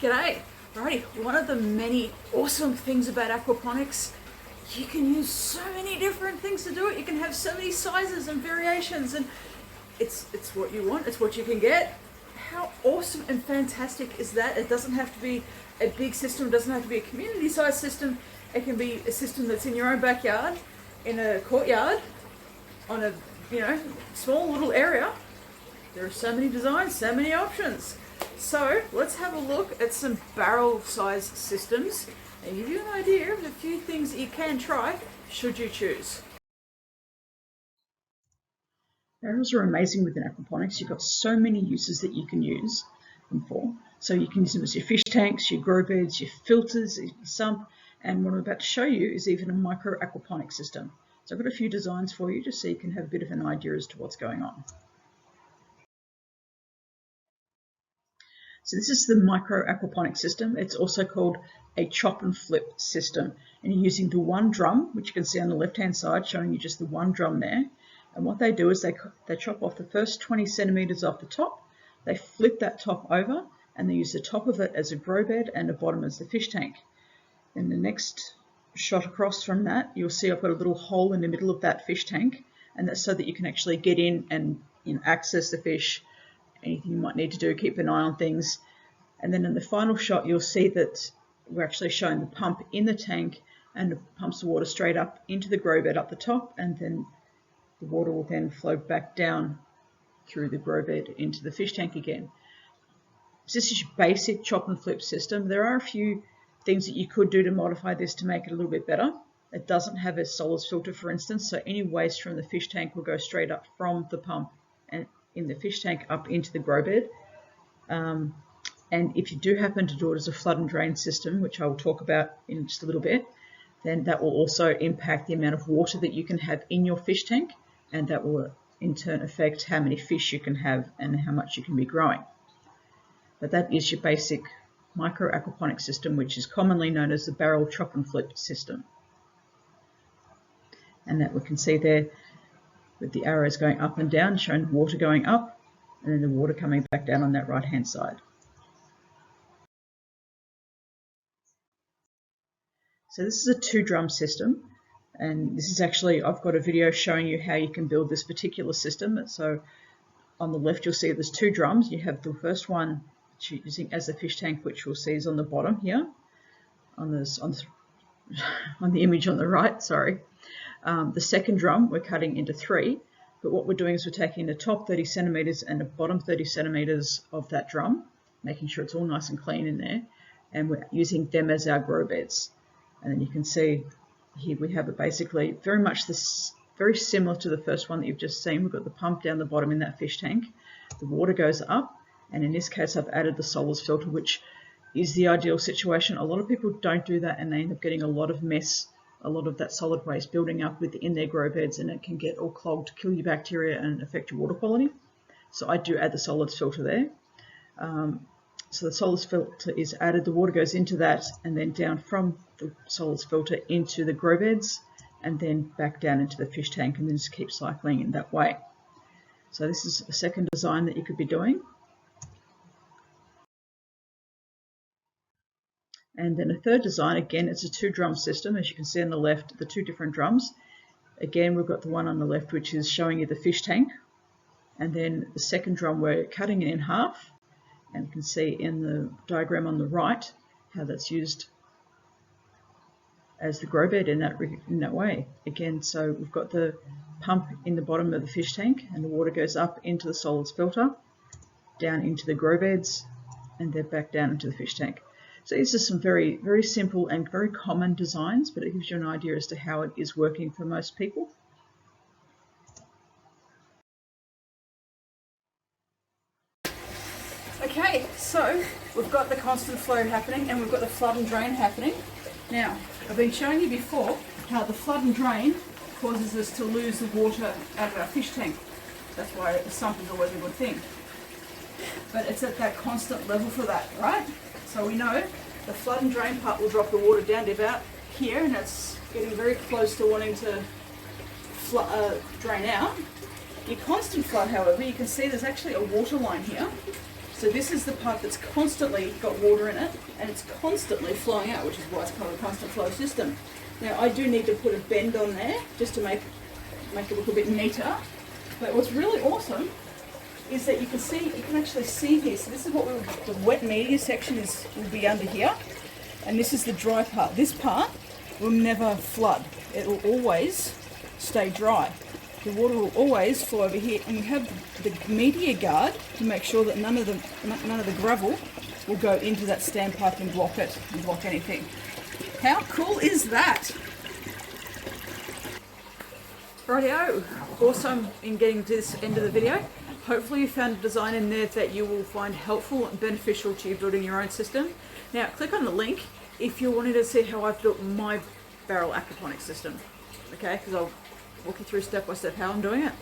G'day. Alrighty, one of the many awesome things about aquaponics, you can use so many different things to do it. You can have so many sizes and variations, and it's what you want, it's what you can get. How awesome and fantastic is that? It doesn't have to be a big system, it doesn't have to be a community sized system. It can be a system that's in your own backyard, in a courtyard, on a small little area. There are so many designs, so many options. So let's have a look at some barrel size systems and give you an idea of a few things that you can try should you choose. Barrels are amazing within aquaponics. You've got so many uses that you can use them for. So you can use them as your fish tanks, your grow beds, your filters, your sump, and what I'm about to show you is even a micro aquaponics system. So I've got a few designs for you just so you can have a bit of an idea as to what's going on. So this is the micro aquaponics system. It's also called a chop and flip system. And you're using the one drum, which you can see on the left-hand side, showing you just the one drum there. And what they do is they chop off the first 20 centimeters off the top, they flip that top over, and they use the top of it as a grow bed and the bottom as the fish tank. Then the next shot across from that, you'll see I've got a little hole in the middle of that fish tank, and that's so that you can actually get in and access the fish. Anything you might need to do, keep an eye on things. And then in the final shot, you'll see that we're actually showing the pump in the tank, and it pumps the water straight up into the grow bed up the top, and then the water will then flow back down through the grow bed into the fish tank again. So this is your basic chop and flip system. There are a few things that you could do to modify this to make it a little bit better. It doesn't have a solids filter, for instance, so any waste from the fish tank will go straight up from the pump and in the fish tank up into the grow bed. And if you do happen to do it as a flood and drain system, which I will talk about in just a little bit, then that will also impact the amount of water that you can have in your fish tank, and that will in turn affect how many fish you can have and how much you can be growing. But that is your basic micro aquaponics system, which is commonly known as the barrel chop and flip system. And that we can see there with the arrows going up and down, showing the water going up and then the water coming back down on that right hand side. So this is a 2-drum system, and this is actually, I've got a video showing you how you can build this particular system. So on the left you'll see there's 2 drums. You have the first one which you're using as a fish tank, which you'll see is on the bottom here, on the image on the right, sorry. The second drum we're cutting into 3, but what we're doing is we're taking the top 30 centimeters and the bottom 30 centimeters of that drum, making sure it's all nice and clean in there, and we're using them as our grow beds. And then you can see here we have it basically very much this, very similar to the first one that you've just seen. We've got the pump down the bottom in that fish tank. The water goes up, and in this case I've added the solids filter, which is the ideal situation. A lot of people don't do that, and they end up getting a lot of mess, a lot of that solid waste building up within their grow beds, and it can get all clogged, kill your bacteria and affect your water quality. So I do add the solids filter there. So the solids filter is added, the water goes into that, and then down from the solids filter into the grow beds, and then back down into the fish tank, and then just keep cycling in that way. So this is a second design that you could be doing. And then a third design, again, it's a 2-drum system. As you can see on the left, the 2 different drums. Again, we've got the one on the left, which is showing you the fish tank. And then the second drum, we're cutting it in half. And you can see in the diagram on the right how that's used as the grow bed in that way. Again, so we've got the pump in the bottom of the fish tank, and the water goes up into the solids filter, down into the grow beds, and then back down into the fish tank. So these are some very, very simple and very common designs, but it gives you an idea as to how it is working for most people. Okay, so we've got the constant flow happening and we've got the flood and drain happening. Now, I've been showing you before how the flood and drain causes us to lose the water out of our fish tank. That's why a sump is always a good thing. But it's at that constant level for that, right? So we know the flood and drain part will drop the water down to about here, and it's getting very close to wanting to drain out. Your constant flow, however, you can see there's actually a water line here. So this is the part that's constantly got water in it, and it's constantly flowing out, which is why it's called a constant flow system. Now I do need to put a bend on there just to make it look a bit neater. But what's really awesome is that you can actually see here. So this is what the wet media section will be under here, and this is the dry part. This part will never flood. It will always stay dry. The water will always flow over here, and we have the media guard to make sure that none of the gravel will go into that standpipe and block it and block anything. How cool is that? Rightio, awesome in getting to this end of the video. Hopefully you found a design in there that you will find helpful and beneficial to you building your own system. Now click on the link if you're wanting to see how I've built my barrel aquaponics system, okay, because I'll walk you through step by step how I'm doing it.